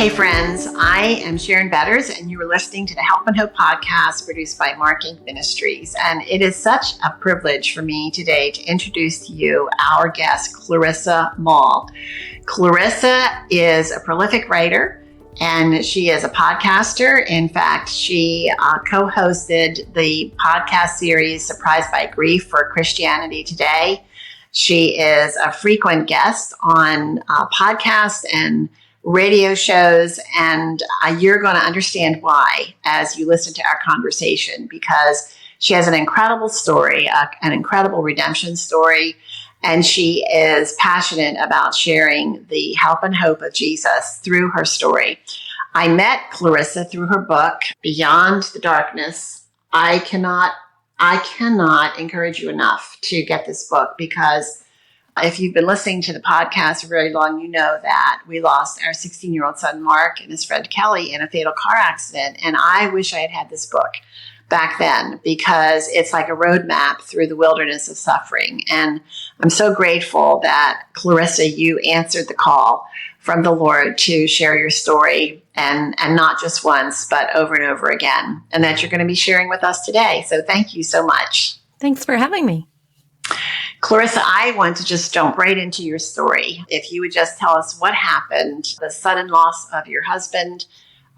Hey friends, I am Sharon Betters and you are listening to the Help and Hope podcast produced by Mark Inc. Ministries. And it is such a privilege for me today to introduce to you our guest, Clarissa Moll. Clarissa is a prolific writer and she is a podcaster. In fact, she co-hosted the podcast series Surprised by Grief for Christianity Today. She is a frequent guest on podcasts and radio shows, and you're going to understand why as you listen to our conversation, because she has an incredible story, an incredible redemption story, and she is passionate about sharing the help and hope of Jesus through her story. I met Clarissa through her book, Beyond the Darkness. I cannot encourage you enough to get this book, because if you've been listening to the podcast for very long, you know that we lost our 16-year-old son, Mark, and his friend Kelly in a fatal car accident. And I wish I had had this book back then, because it's like a roadmap through the wilderness of suffering. And I'm so grateful that, Clarissa, you answered the call from the Lord to share your story, and not just once, but over and over again, and that you're going to be sharing with us today. So thank you so much. Thanks for having me. Clarissa, I want to just jump right into your story. If you would just tell us what happened, the sudden loss of your husband,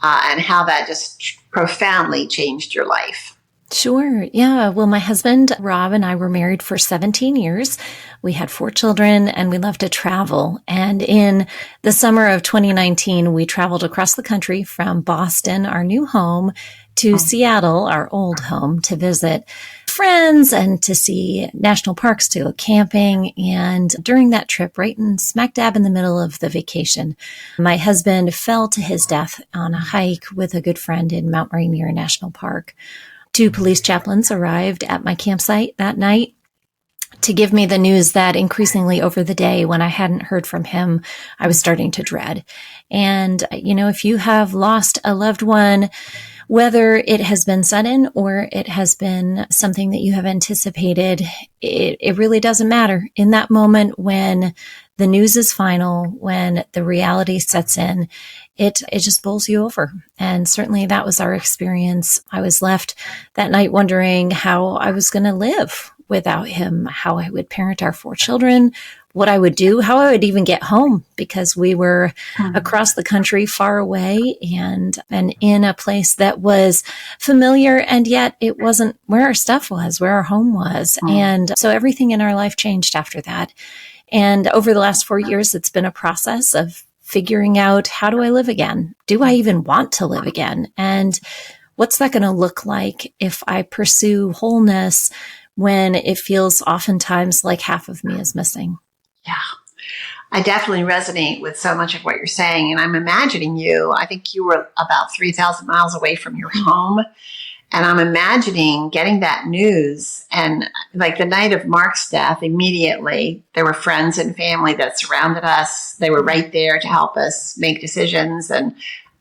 and how that just profoundly changed your life. Sure. Yeah. Well, my husband, Rob, and I were married for 17 years. We had 4 children and we loved to travel. And in the summer of 2019, we traveled across the country from Boston, our new home, to Seattle, our old home, to visit friends and to see national parks, to go camping. And during that trip, right in smack dab in the middle of the vacation, my husband fell to his death on a hike with a good friend in Mount Rainier National Park. 2 police chaplains arrived at my campsite that night to give me the news that increasingly over the day, when I hadn't heard from him, I was starting to dread. And, if you have lost a loved one, whether it has been sudden or it has been something that you have anticipated, it really doesn't matter. In that moment when the news is final, when the reality sets in, it just bowls you over. And certainly that was our experience. I was left that night wondering how I was going to live without him, how I would parent our 4 children, what I would do, how I would even get home, because we were across the country, far away, and in a place that was familiar, and yet it wasn't where our stuff was, where our home was. And so everything in our life changed after that. And over the last 4 years, it's been a process of figuring out, how do I live again? Do I even want to live again? And what's that going to look like if I pursue wholeness when it feels oftentimes like half of me is missing? Yeah, I definitely resonate with so much of what you're saying. And I'm imagining you, I think you were about 3,000 miles away from your home. And I'm imagining getting that news, and like the night of Mark's death, immediately there were friends and family that surrounded us. They were right there to help us make decisions and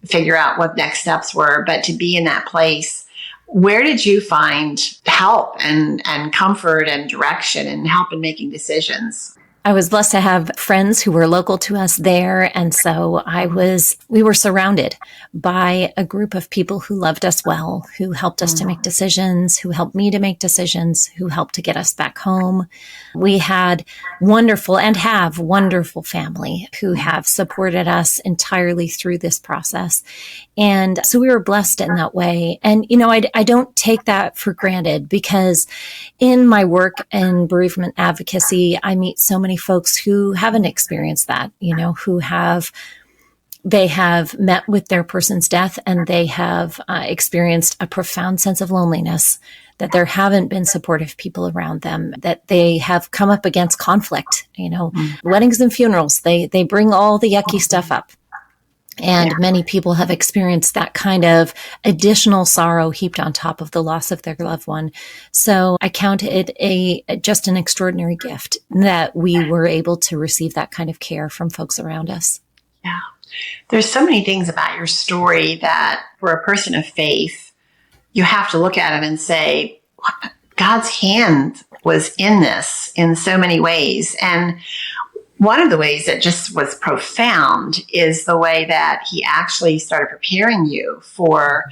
figure out what next steps were. But to be in that place, where did you find help and comfort and direction and help in making decisions? I was blessed to have friends who were local to us there. And so we were surrounded by a group of people who loved us well, who helped us to make decisions, who helped me to make decisions, who helped to get us back home. We had wonderful and have wonderful family who have supported us entirely through this process. And so we were blessed in that way. And, I don't take that for granted, because in my work in bereavement advocacy, I meet so many folks who haven't experienced that, they have met with their person's death and they have experienced a profound sense of loneliness, that there haven't been supportive people around them, that they have come up against conflict, weddings and funerals, they bring all the yucky stuff up. And many people have experienced that kind of additional sorrow heaped on top of the loss of their loved one. So I count it just an extraordinary gift that we were able to receive that kind of care from folks around us. Yeah. There's so many things about your story that, for a person of faith, you have to look at it and say, God's hand was in this in so many ways. And one of the ways that just was profound is the way that he actually started preparing you for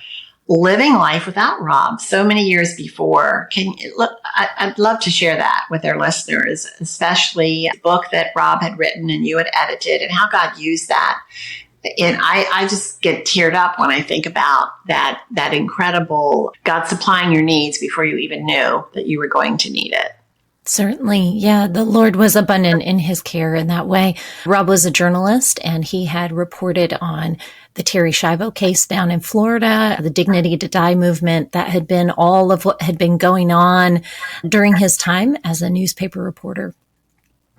living life without Rob so many years before. I'd love to share that with our listeners, especially a book that Rob had written and you had edited, and how God used that. And I just get teared up when I think about that incredible God supplying your needs before you even knew that you were going to need it. Certainly. Yeah. The Lord was abundant in his care in that way. Rob was a journalist, and he had reported on the Terry Schiavo case down in Florida, the Dignity to Die movement. That had been all of what had been going on during his time as a newspaper reporter.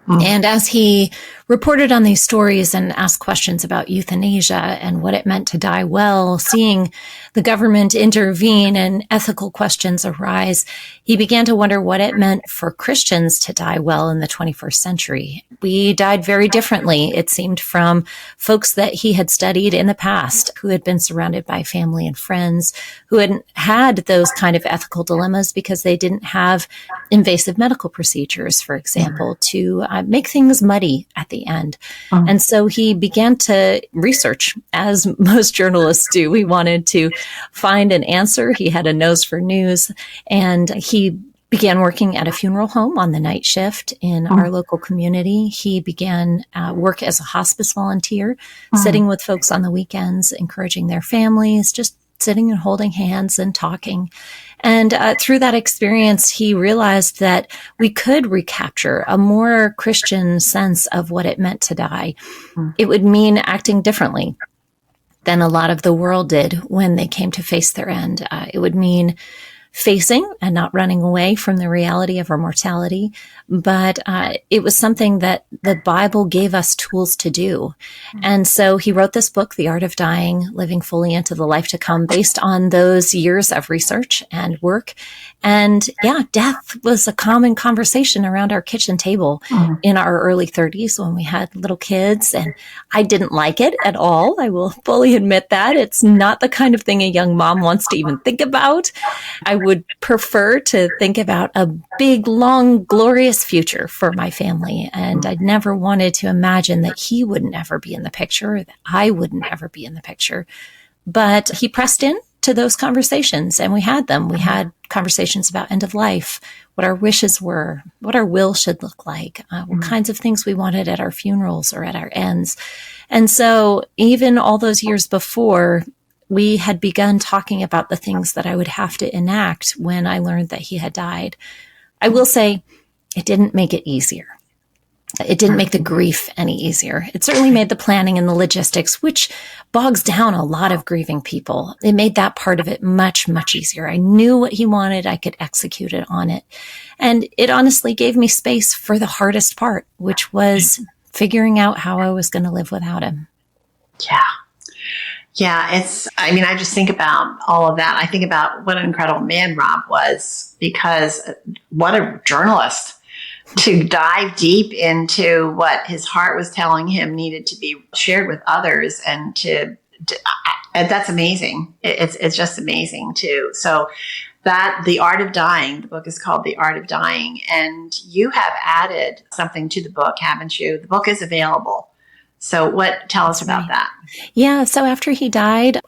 And as he reported on these stories and asked questions about euthanasia and what it meant to die well, seeing the government intervene and ethical questions arise, he began to wonder what it meant for Christians to die well in the 21st century. We died very differently, it seemed, from folks that he had studied in the past, who had been surrounded by family and friends, who hadn't had those kind of ethical dilemmas because they didn't have invasive medical procedures, for example, to make things muddy at the end. And so he began to research, as most journalists do. He wanted to find an answer. He had a nose for news, and he began working at a funeral home on the night shift in our local community. He began work as a hospice volunteer, sitting with folks on the weekends, encouraging their families, just sitting and holding hands and talking. And through that experience, he realized that we could recapture a more Christian sense of what it meant to die. It would mean acting differently than a lot of the world did when they came to face their end. It would mean facing and not running away from the reality of our mortality. But it was something that the Bible gave us tools to do. And so he wrote this book, The Art of Dying, Living Fully into the Life to Come, based on those years of research and work. And yeah, death was a common conversation around our kitchen table in our early 30s when we had little kids. And I didn't like it at all. I will fully admit that. It's not the kind of thing a young mom wants to even think about. I would prefer to think about a big, long, glorious future for my family. And I never wanted to imagine that he wouldn't ever be in the picture, that I wouldn't ever be in the picture. But he pressed in to those conversations, and we had them. We had conversations about end of life, what our wishes were, what our will should look like, what kinds of things we wanted at our funerals or at our ends. And so even all those years before, we had begun talking about the things that I would have to enact when I learned that he had died. I will say it didn't make it easier. It didn't make the grief any easier. It certainly made the planning and the logistics, which bogs down a lot of grieving people. It made that part of it much, much easier. I knew what he wanted. I could execute it on it. And it honestly gave me space for the hardest part, which was figuring out how I was going to live without him. Yeah. Yeah, I just think about all of that. I think about what an incredible man Rob was, because what a journalist to dive deep into what his heart was telling him needed to be shared with others. And that's amazing. It's just amazing too. So that The Art of Dying, the book is called The Art of Dying, and you have added something to the book, haven't you? The book is available. So tell us about that. Yeah. So after he died,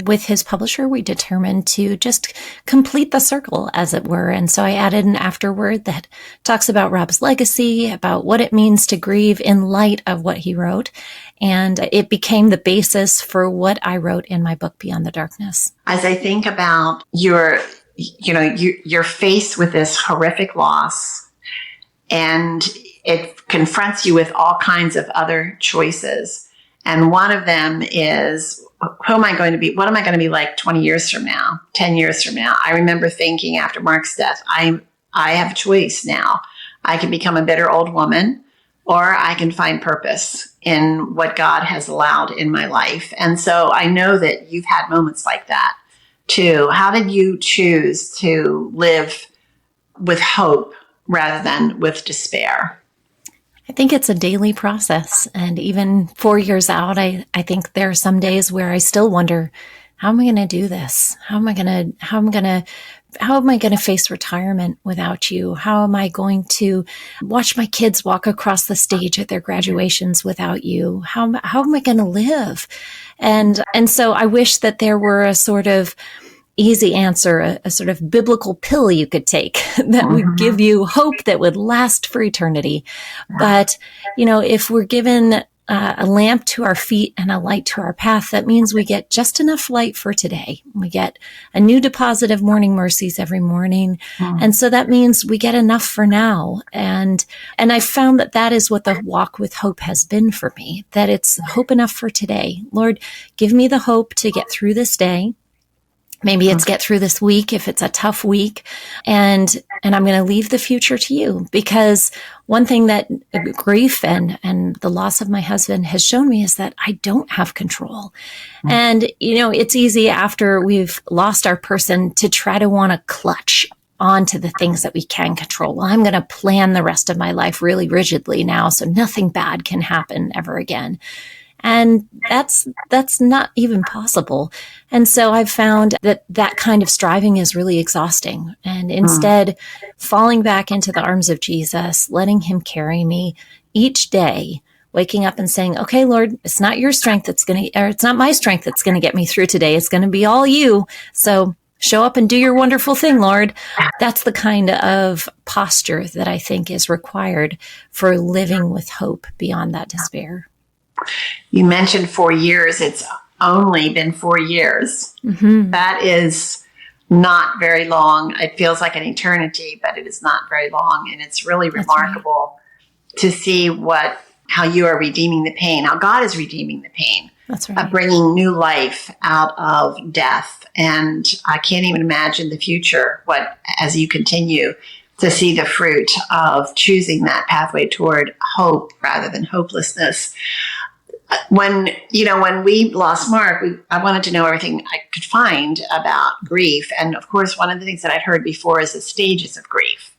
with his publisher, we determined to just complete the circle, as it were. And so I added an afterword that talks about Rob's legacy, about what it means to grieve in light of what he wrote. And it became the basis for what I wrote in my book, Beyond the Darkness. As I think about you're faced with this horrific loss, and it confronts you with all kinds of other choices. And one of them is, who am I going to be? What am I going to be like 20 years from now, 10 years from now? I remember thinking after Mark's death, I have a choice now. I can become a bitter old woman, or I can find purpose in what God has allowed in my life. And so I know that you've had moments like that too. How did you choose to live with hope rather than with despair? I think it's a daily process. And even 4 years out, I think there are some days where I still wonder, how am I going to do this? How am I going to am I going to face retirement without you? How am I going to watch my kids walk across the stage at their graduations without you? How am I going to live? And so I wish that there were a sort of easy answer, a sort of biblical pill you could take that would give you hope that would last for eternity. But, if we're given a lamp to our feet and a light to our path, that means we get just enough light for today. We get a new deposit of morning mercies every morning. And so that means we get enough for now. And I found that is what the walk with hope has been for me, that it's hope enough for today. Lord, give me the hope to get through this day. Maybe it's get through this week if it's a tough week. And I'm going to leave the future to you, because one thing that grief and the loss of my husband has shown me is that I don't have control. And, it's easy after we've lost our person to try to want to clutch onto the things that we can control. Well, I'm going to plan the rest of my life really rigidly now, so nothing bad can happen ever again. And that's not even possible. And so I've found that kind of striving is really exhausting. And instead, falling back into the arms of Jesus, letting him carry me each day, waking up and saying, okay, Lord, it's not your strength it's not my strength that's going to get me through today. It's going to be all you. So show up and do your wonderful thing, Lord. That's the kind of posture that I think is required for living with hope beyond that despair. You mentioned 4 years. It's only been 4 years. That is not very long. It feels like an eternity, but it is not very long. And it's really remarkable to see how you are redeeming the pain, how God is redeeming the pain. That's right. Bringing new life out of death. And I can't even imagine the future, as you continue to see the fruit of choosing that pathway toward hope rather than hopelessness. When we lost Mark, I wanted to know everything I could find about grief. And of course, one of the things that I'd heard before is the stages of grief.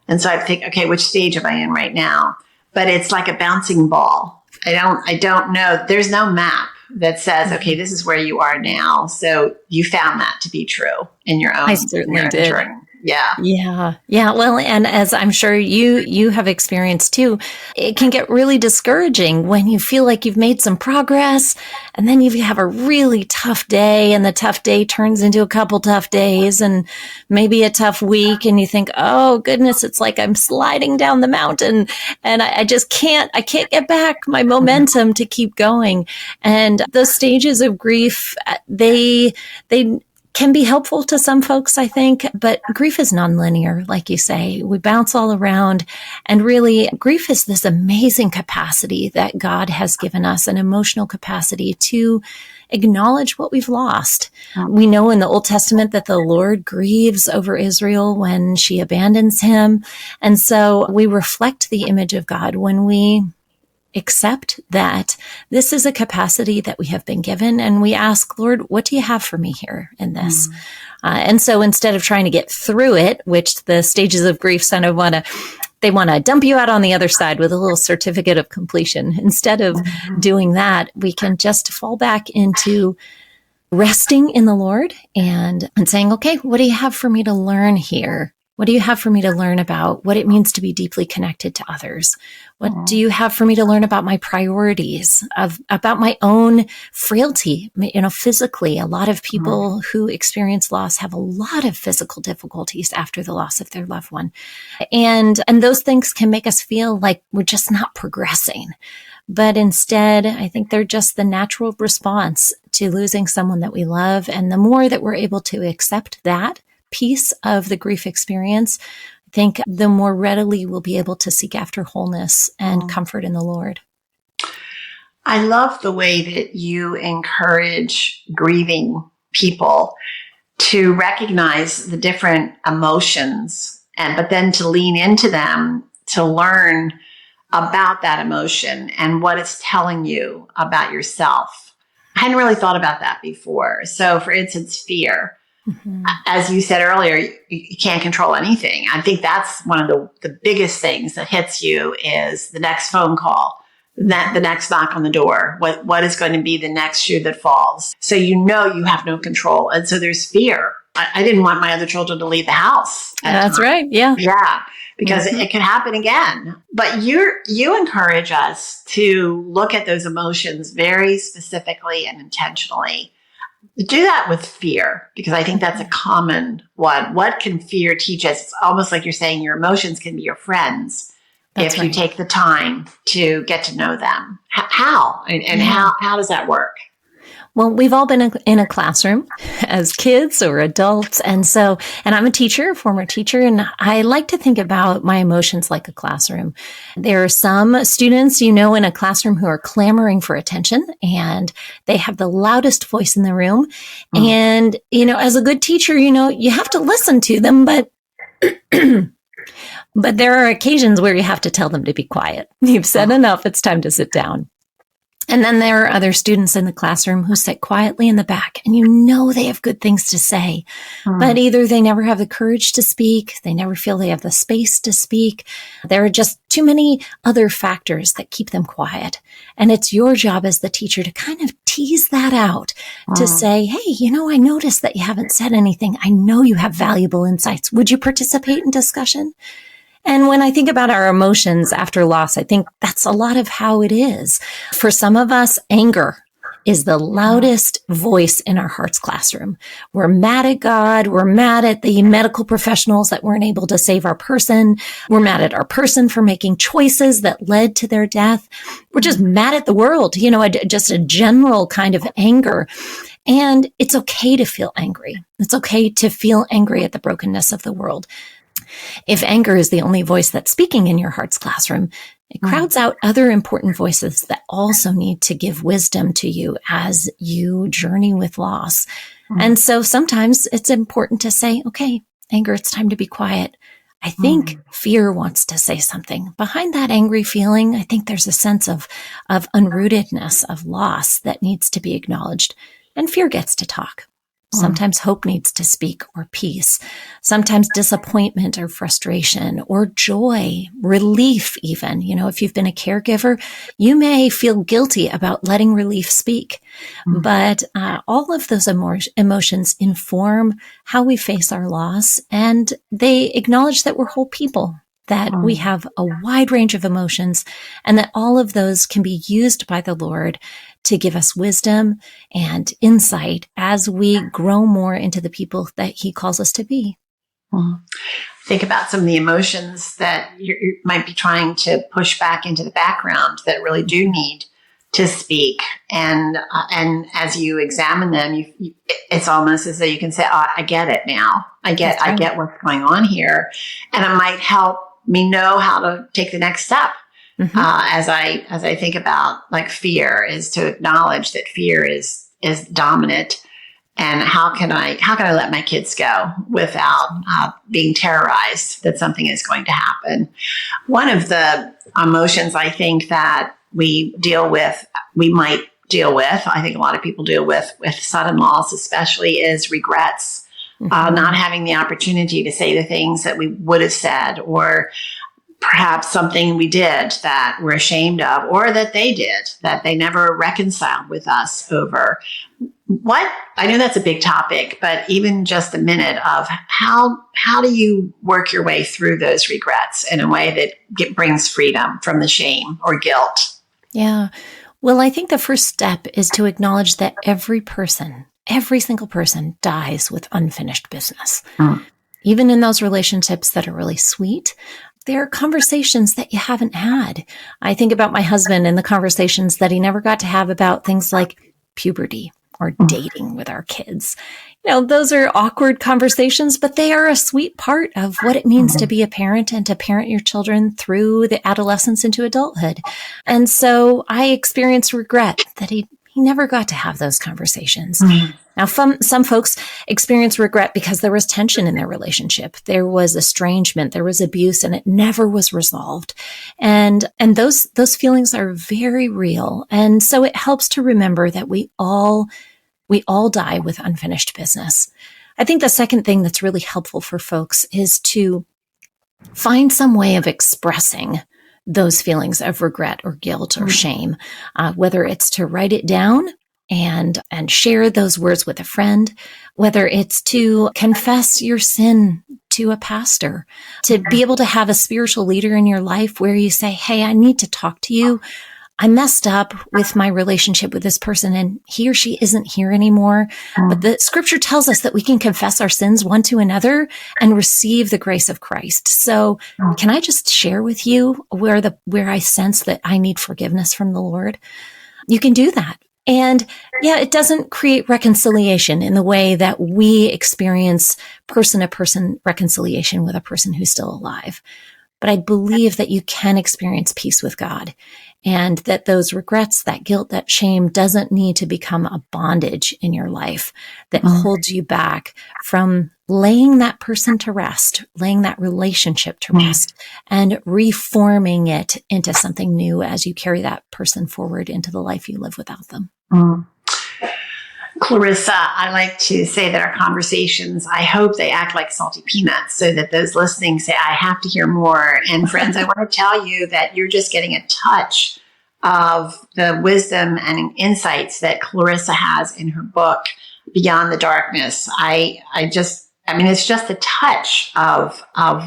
And so I'd think, okay, which stage am I in right now? But it's like a bouncing ball. I don't know. There's no map that says, okay, this is where you are now. So you found that to be true in your own. I certainly did. Journey. Yeah. Well, and as I'm sure you have experienced too, it can get really discouraging when you feel like you've made some progress and then you have a really tough day and the tough day turns into a couple tough days and maybe a tough week. And you think, oh goodness, it's like I'm sliding down the mountain and I just can't get back my momentum to keep going. And those stages of grief, they can be helpful to some folks, I think, but grief is nonlinear, like you say. We bounce all around. And really, grief is this amazing capacity that God has given us, an emotional capacity to acknowledge what we've lost. We know in the Old Testament that the Lord grieves over Israel when she abandons him. And so we reflect the image of God when we accept that this is a capacity that we have been given, and we ask, Lord, what do you have for me here in this? And so instead of trying to get through it, which the stages of grief kind of want to dump you out on the other side with a little certificate of completion. Instead of doing that, we can just fall back into resting in the Lord and saying, okay, what do you have for me to learn here? What do you have for me to learn about what it means to be deeply connected to others? What do you have for me to learn about my priorities, about my own frailty? Physically, a lot of people who experience loss have a lot of physical difficulties after the loss of their loved one. And those things can make us feel like we're just not progressing. But instead, I think they're just the natural response to losing someone that we love. And the more that we're able to accept that piece of the grief experience, I think the more readily we'll be able to seek after wholeness and comfort in the Lord. I love the way that you encourage grieving people to recognize the different emotions but then to lean into them to learn about that emotion and what it's telling you about yourself. I hadn't really thought about that before. So for instance, fear. As you said earlier, you can't control anything. I think that's one of the biggest things that hits you is the next phone call, the next knock on the door, what is going to be the next shoe that falls. So you have no control. And so there's fear I didn't want my other children to leave the house. That's right. Yeah. Yeah. Because it could happen again. But you encourage us to look at those emotions very specifically and intentionally. Do that with fear, because I think that's a common one. What can fear teach us? It's almost like you're saying your emotions can be your friends if you take the time to get to know them. How? And how does that work? Well, we've all been in a classroom as kids or adults. And I'm a teacher, former teacher, and I like to think about my emotions like a classroom. There are some students, in a classroom who are clamoring for attention, and they have the loudest voice in the room. And, as a good teacher, you have to listen to them, but but there are occasions where you have to tell them to be quiet. You've said enough. It's time to sit down. And then there are other students in the classroom who sit quietly in the back, and they have good things to say, but either they never have the courage to speak, they never feel they have the space to speak. There are just too many other factors that keep them quiet. And it's your job as the teacher to kind of tease that out, to say, hey, I noticed that you haven't said anything. I know you have valuable insights. Would you participate in discussion? And when I think about our emotions after loss, I think that's a lot of how it is. For some of us, anger is the loudest voice in our heart's classroom. We're mad at God. We're mad at the medical professionals that weren't able to save our person. We're mad at our person for making choices that led to their death. We're just mad at the world, just a general kind of anger. And it's okay to feel angry. It's okay to feel angry at the brokenness of the world. If anger is the only voice that's speaking in your heart's classroom, it crowds out other important voices that also need to give wisdom to you as you journey with loss. And so sometimes it's important to say, okay, anger, it's time to be quiet. I think fear wants to say something. Behind that angry feeling, I think there's a sense of unrootedness, of loss that needs to be acknowledged. And fear gets to talk. Sometimes hope needs to speak, or peace. Sometimes disappointment or frustration or joy, relief even. If you've been a caregiver, you may feel guilty about letting relief speak. But all of those emotions inform how we face our loss, and they acknowledge that we're whole people, that we have a wide range of emotions, and that all of those can be used by the Lord to give us wisdom and insight as we grow more into the people that He calls us to be. Think about some of the emotions that you might be trying to push back into the background that really do need to speak. And as you examine them, it's almost as though you can say, oh, I get it now. I get what's going on here. And it might help me know how to take the next step. As I think about fear, is to acknowledge that fear is dominant, and how can I let my kids go without being terrorized that something is going to happen. One of the emotions I think that we might deal with, I think a lot of people deal with sudden loss especially, is regrets. Not having the opportunity to say the things that we would have said, or perhaps something we did that we're ashamed of, or that they did that they never reconciled with us over. I know that's a big topic, but even just a minute of how do you work your way through those regrets in a way that brings freedom from the shame or guilt? Yeah. Well, I think the first step is to acknowledge that every single person dies with unfinished business. Even in those relationships that are really sweet, there are conversations that you haven't had. I think about my husband and the conversations that he never got to have about things like puberty or dating with our kids. Those are awkward conversations, but they are a sweet part of what it means to be a parent and to parent your children through the adolescence into adulthood. And so I experienced regret that he never got to have those conversations. Now, some folks experience regret because there was tension in their relationship. There was estrangement, there was abuse, and it never was resolved. And those feelings are very real. And so it helps to remember that we all die with unfinished business. I think the second thing that's really helpful for folks is to find some way of expressing those feelings of regret or guilt or shame, whether it's to write it down and share those words with a friend, whether it's to confess your sin to a pastor, to be able to have a spiritual leader in your life where you say, hey, I need to talk to you. I messed up with my relationship with this person and he or she isn't here anymore. But the scripture tells us that we can confess our sins one to another and receive the grace of Christ. So can I just share with you where I sense that I need forgiveness from the Lord? You can do that. And yeah, it doesn't create reconciliation in the way that we experience person-to-person reconciliation with a person who's still alive. But I believe that you can experience peace with God, and that those regrets, that guilt, that shame doesn't need to become a bondage in your life that holds you back from laying that person to rest, laying that relationship to rest, and reforming it into something new as you carry that person forward into the life you live without them. Clarissa, I like to say that our conversations, I hope they act like salty peanuts so that those listening say, I have to hear more. And friends, I want to tell you that you're just getting a touch of the wisdom and insights that Clarissa has in her book, Beyond the Darkness. It's just a touch of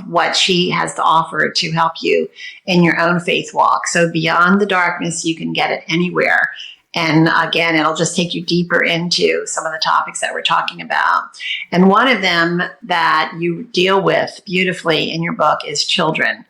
what she has to offer to help you in your own faith walk. So Beyond the Darkness, you can get it anywhere. And again, it'll just take you deeper into some of the topics that we're talking about. And one of them that you deal with beautifully in your book is children,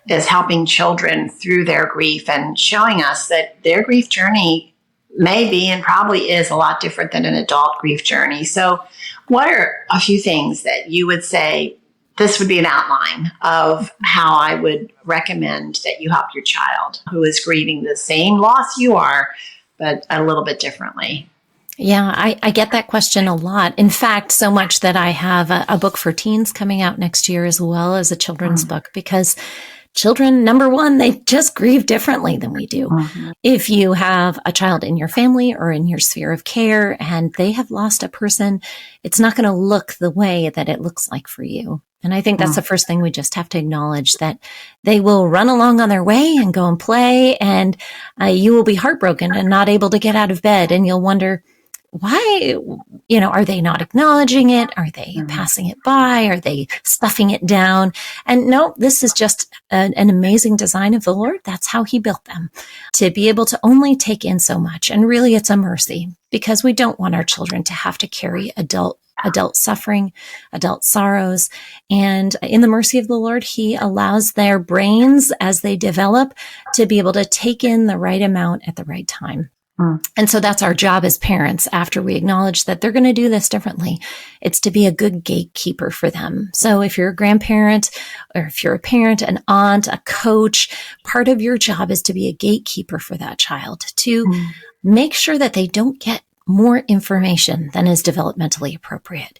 is helping children through their grief and showing us that their grief journey may be and probably is a lot different than an adult grief journey. So what are a few things that you would say, this would be an outline of how I would recommend that you help your child who is grieving the same loss you are, but a little bit differently? Yeah, I get that question a lot. In fact, so much that I have a book for teens coming out next year as well as a children's book, because children, number one, they just grieve differently than we do. If you have a child in your family or in your sphere of care and they have lost a person, it's not going to look the way that it looks like for you. And I think that's the first thing we just have to acknowledge, that they will run along on their way and go and play, and you will be heartbroken and not able to get out of bed. And you'll wonder, why, are they not acknowledging it? Are they passing it by? Are they stuffing it down? And no, this is just an amazing design of the Lord. That's how he built them, to be able to only take in so much. And really, it's a mercy, because we don't want our children to have to carry adult suffering, adult sorrows. And in the mercy of the Lord, he allows their brains, as they develop, to be able to take in the right amount at the right time. And so that's our job as parents, after we acknowledge that they're going to do this differently. It's to be a good gatekeeper for them. So if you're a grandparent, or if you're a parent, an aunt, a coach, part of your job is to be a gatekeeper for that child, to make sure that they don't get more information than is developmentally appropriate,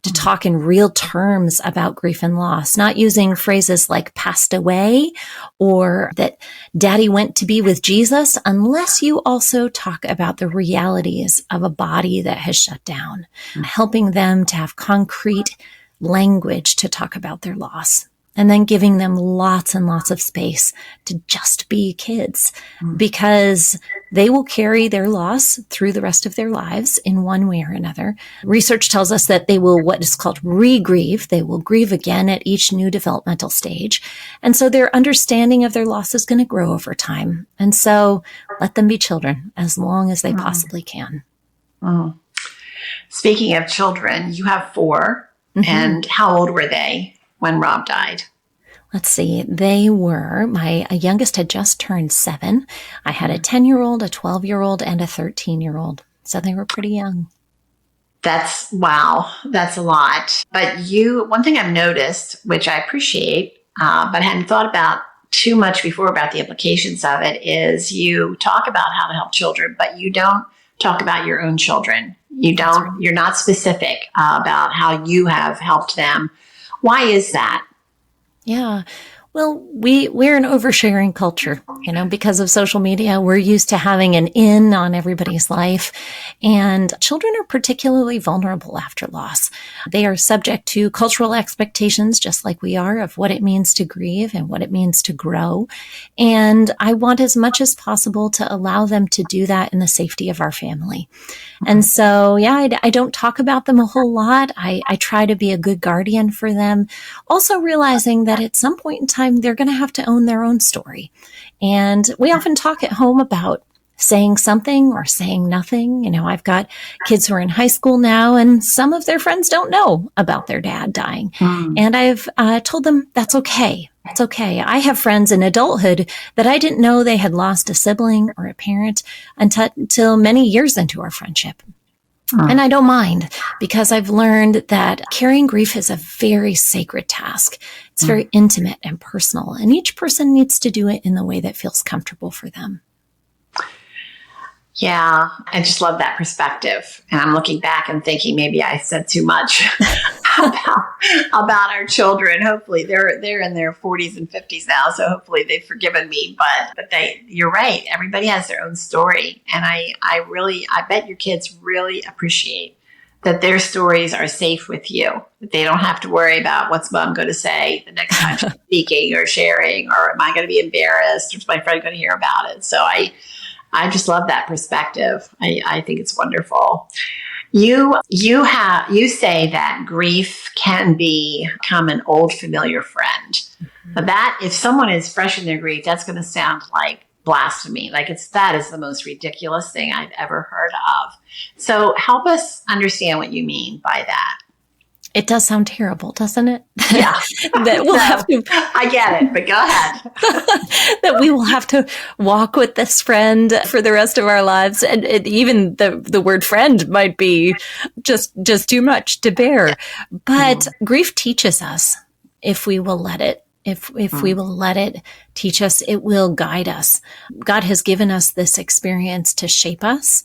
to talk in real terms about grief and loss, not using phrases like passed away or that daddy went to be with Jesus, unless you also talk about the realities of a body that has shut down, helping them to have concrete language to talk about their loss. And then giving them lots and lots of space to just be kids, because they will carry their loss through the rest of their lives in one way or another. Research tells us that they will, what is called re-grieve. They will grieve again at each new developmental stage. And so their understanding of their loss is going to grow over time. And so let them be children as long as they possibly can. Speaking of children, you have 4. And how old were they when Rob died? Let's see. They were, my youngest had just turned 7. I had a 10-year-old, a 12-year-old, and a 13-year-old. So they were pretty young. Wow. That's a lot. But one thing I've noticed, which I appreciate, but hadn't thought about too much before about the implications of it, is you talk about how to help children, but you don't talk about your own children. You're not specific about how you have helped them. Why is that? Yeah. Well, we're an oversharing culture, because of social media. We're used to having an in on everybody's life, and children are particularly vulnerable after loss. They are subject to cultural expectations, just like we are, of what it means to grieve and what it means to grow. And I want as much as possible to allow them to do that in the safety of our family. And so, I don't talk about them a whole lot. I try to be a good guardian for them, also realizing that at some point in time, they're going to have to own their own story. And we often talk at home about saying something or saying nothing. I've got kids who are in high school now, and some of their friends don't know about their dad dying. And I've told them that's okay. It's okay. I have friends in adulthood that I didn't know they had lost a sibling or a parent until many years into our friendship. And I don't mind, because I've learned that carrying grief is a very sacred task. It's very intimate and personal, and each person needs to do it in the way that feels comfortable for them. Yeah, I just love that perspective. And I'm looking back and thinking maybe I said too much about our children. Hopefully they're in their 40s and 50s now, so hopefully they've forgiven me. But you're right. Everybody has their own story, and I bet your kids really appreciate that their stories are safe with you. That they don't have to worry about what's mom going to say the next time she's speaking or sharing, or am I going to be embarrassed, or is my friend going to hear about it? So I just love that perspective. I think it's wonderful. You say that grief can become an old familiar friend. But that, if someone is fresh in their grief, that's going to sound like blasphemy. That is the most ridiculous thing I've ever heard of. So help us understand what you mean by that. It does sound terrible, doesn't it? Yeah. That we'll have to. I get it, but go ahead. That we will have to walk with this friend for the rest of our lives. And even the word friend might be just too much to bear. But grief teaches us, if we will let it. If we will let it teach us, it will guide us. God has given us this experience to shape us.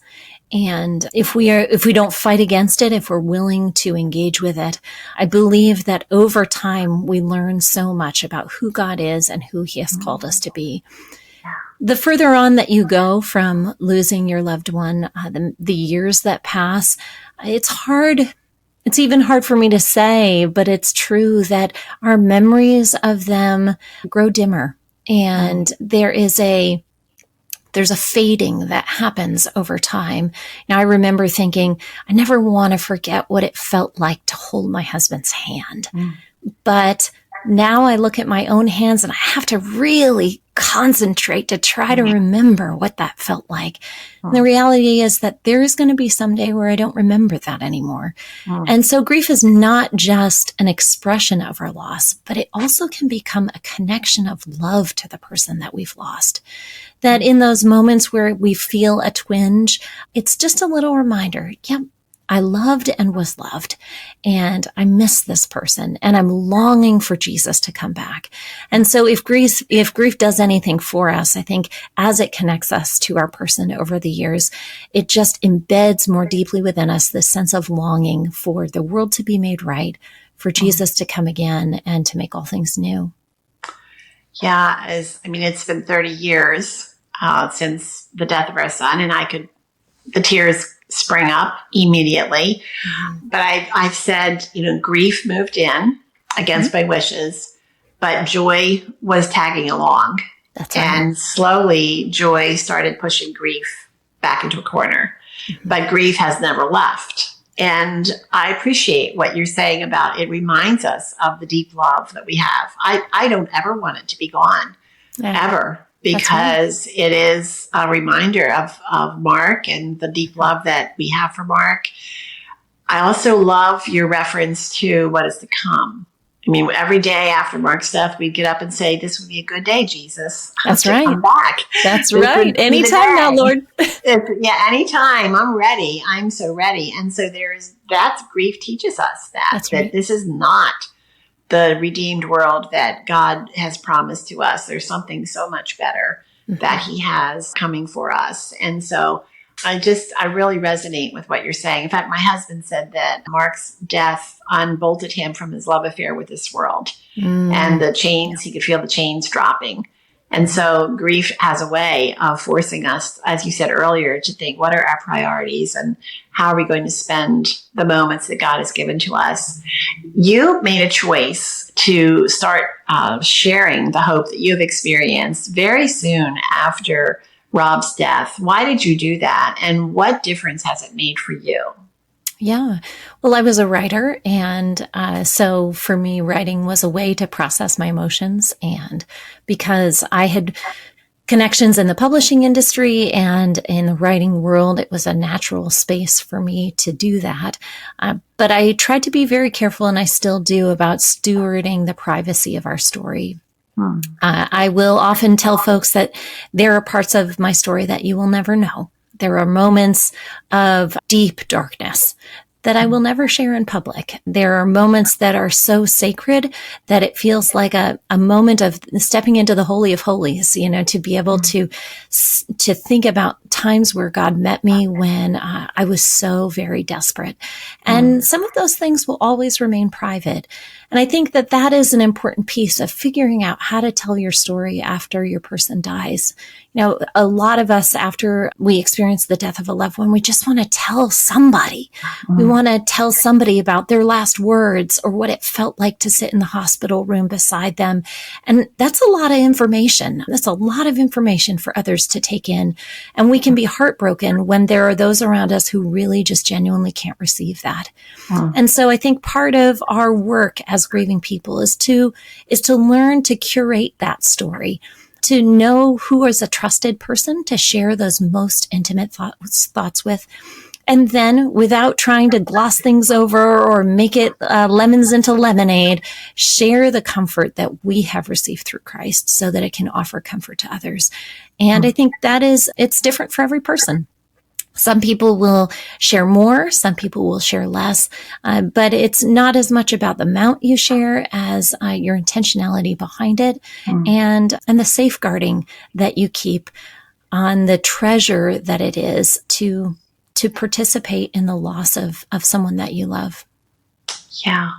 And if we don't fight against it, if we're willing to engage with it, I believe that over time we learn so much about who God is and who He has called us to be. The further on that you go from losing your loved one, the years that pass, it's hard. It's even hard for me to say, but it's true that our memories of them grow dimmer, and there's a fading that happens over time. Now, I remember thinking, I never want to forget what it felt like to hold my husband's hand. But now I look at my own hands and I have to really concentrate to try to remember what that felt like. And the reality is that there is going to be some day where I don't remember that anymore. And so grief is not just an expression of our loss, but it also can become a connection of love to the person that we've lost. That in those moments where we feel a twinge, it's just a little reminder, yep, I loved and was loved, and I miss this person, and I'm longing for Jesus to come back. And so if grief does anything for us, I think as it connects us to our person over the years, it just embeds more deeply within us this sense of longing for the world to be made right, for Jesus to come again and to make all things new. Yeah, it's been 30 years since the death of our son, and the tears spring up immediately. But I've said, grief moved in against my wishes, but joy was tagging along. That's right. And slowly joy started pushing grief back into a corner. But grief has never left. And I appreciate what you're saying about it reminds us of the deep love that we have. I don't ever want it to be gone, ever. Because it is a reminder of Mark and the deep love that we have for Mark. I also love your reference to what is to come. Every day after Mark's death, we'd get up and say, "This would be a good day, Jesus." That's right. Come back. That's right. Anytime now, Lord. Anytime. I'm ready. I'm so ready. And so that's grief teaches us that this is not the redeemed world that God has promised to us. There's something so much better that He has coming for us. And so I really resonate with what you're saying. In fact, my husband said that Mark's death unbolted him from his love affair with this world and the chains, he could feel the chains dropping. And so grief has a way of forcing us, as you said earlier, to think, what are our priorities and how are we going to spend the moments that God has given to us? You made a choice to start sharing the hope that you've experienced very soon after Rob's death. Why did you do that? And what difference has it made for you? Yeah. Well, I was a writer. And so for me, writing was a way to process my emotions. And because I had connections in the publishing industry and in the writing world, it was a natural space for me to do that. But I tried to be very careful, and I still do, about stewarding the privacy of our story. I will often tell folks that there are parts of my story that you will never know. There are moments of deep darkness that I will never share in public. There are moments that are so sacred that it feels like a moment of stepping into the Holy of Holies, to be able to think about times where God met me when I was so very desperate. And some of those things will always remain private. And I think that that is an important piece of figuring out how to tell your story after your person dies. A lot of us, after we experience the death of a loved one, we just want to tell somebody. We want to tell somebody about their last words or what it felt like to sit in the hospital room beside them. And that's a lot of information. That's a lot of information for others to take in. And we can be heartbroken when there are those around us who really just genuinely can't receive that. And so I think part of our work as grieving people is to learn to curate that story, to know who is a trusted person to share those most intimate thoughts with. And then, without trying to gloss things over or make it lemons into lemonade, share the comfort that we have received through Christ so that it can offer comfort to others. And I think it's different for every person. Some people will share more, some people will share less, but it's not as much about the amount you share as your intentionality behind it and the safeguarding that you keep on the treasure that it is to participate in the loss of someone that you love. Yeah.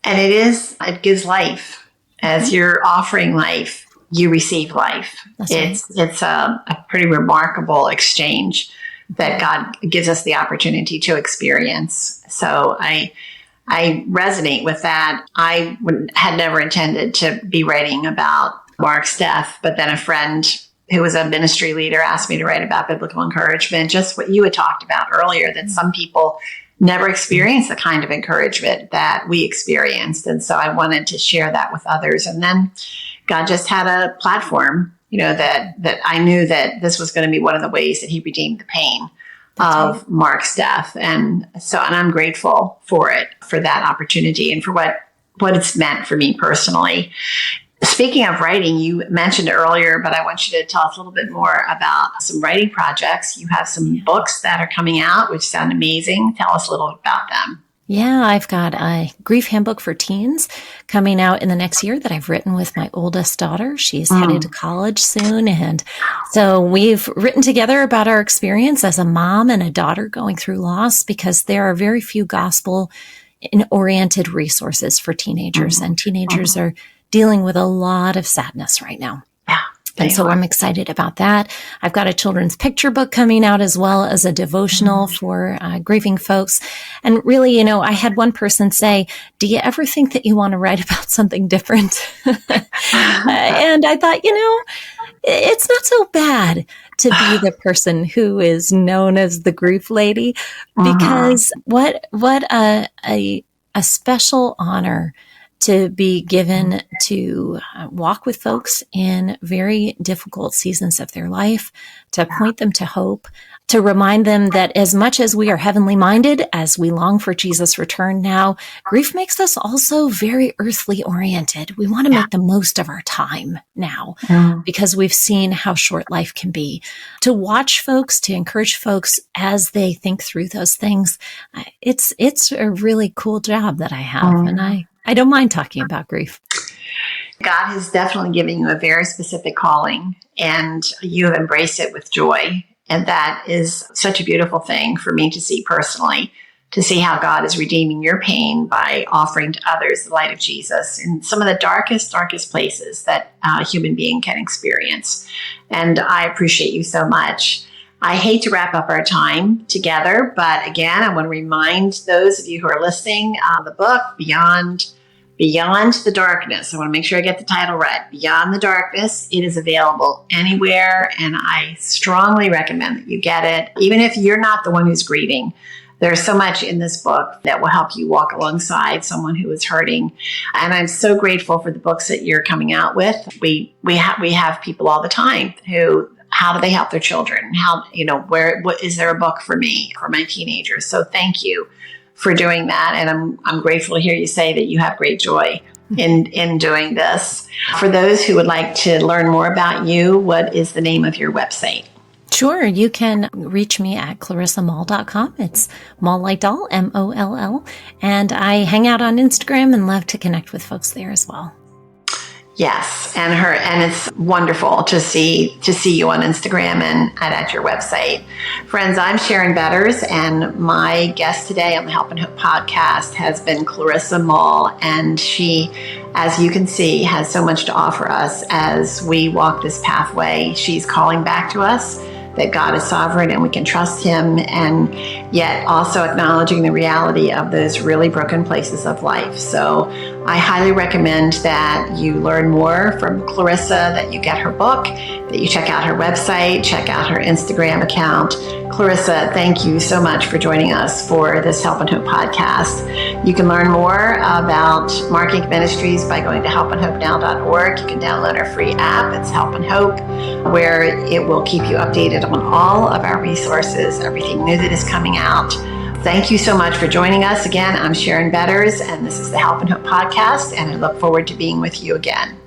And it gives life. As you're offering life, you receive life. It's a pretty remarkable exchange that God gives us the opportunity to experience. So I resonate with that. I had never intended to be writing about Mark's death, but then a friend who was a ministry leader asked me to write about biblical encouragement, just what you had talked about earlier, that some people never experience the kind of encouragement that we experienced. And so I wanted to share that with others. And then God just had a platform, that I knew that this was going to be one of the ways that he redeemed the pain of Mark's death. And I'm grateful for it, for that opportunity and for what it's meant for me personally. Speaking of writing, you mentioned earlier, but I want you to tell us a little bit more about some writing projects. You have some books that are coming out, which sound amazing. Tell us a little about them. Yeah, I've got a grief handbook for teens coming out in the next year that I've written with my oldest daughter. She's headed to college soon. And so we've written together about our experience as a mom and a daughter going through loss, because there are very few gospel-oriented resources for teenagers. And teenagers are dealing with a lot of sadness right now. Yeah. And so I'm excited about that. I've got a children's picture book coming out, as well as a devotional for grieving folks. And really, I had one person say, do you ever think that you want to write about something different? And I thought, it's not so bad to be the person who is known as the grief lady, because what a special honor to be given to walk with folks in very difficult seasons of their life, to point them to hope, to remind them that as much as we are heavenly minded, as we long for Jesus' return now, grief makes us also very earthly oriented. We want to make the most of our time now because we've seen how short life can be. To watch folks, to encourage folks as they think through those things, it's a really cool job that I have. And I don't mind talking about grief. God has definitely given you a very specific calling, and you have embraced it with joy. And that is such a beautiful thing for me to see personally, to see how God is redeeming your pain by offering to others the light of Jesus in some of the darkest places that a human being can experience. And I appreciate you so much. I hate to wrap up our time together, but again, I want to remind those of you who are listening, the book, Beyond the Darkness. I want to make sure I get the title right. Beyond the Darkness. It is available anywhere, and I strongly recommend that you get it, even if you're not the one who's grieving. There's so much in this book that will help you walk alongside someone who is hurting. And I'm so grateful for the books that you're coming out with. We have people all the time who, how do they help their children? What is there a book for me, for my teenagers? So thank you for doing that. And I'm grateful to hear you say that you have great joy in doing this. For those who would like to learn more about you, what is the name of your website? Sure. You can reach me at ClarissaMoll.com. It's Moll like doll, Moll. And I hang out on Instagram and love to connect with folks there as well. Yes, and it's wonderful to see you on Instagram and at your website. Friends, I'm Sharon Betters, and my guest today on the Help and Hope podcast has been Clarissa Moll, and she, as you can see, has so much to offer us as we walk this pathway. She's calling back to us that God is sovereign and we can trust Him, and yet also acknowledging the reality of those really broken places of life. So I highly recommend that you learn more from Clarissa, that you get her book, that you check out her website, check out her Instagram account. Clarissa, thank you so much for joining us for this Help and Hope podcast. You can learn more about Marking Ministries by going to helpandhopenow.org. You can download our free app. It's Help and Hope, where it will keep you updated on all of our resources, everything new that is coming out. Thank you so much for joining us. Again, I'm Sharon Betters, and this is the Help and Hope podcast, and I look forward to being with you again.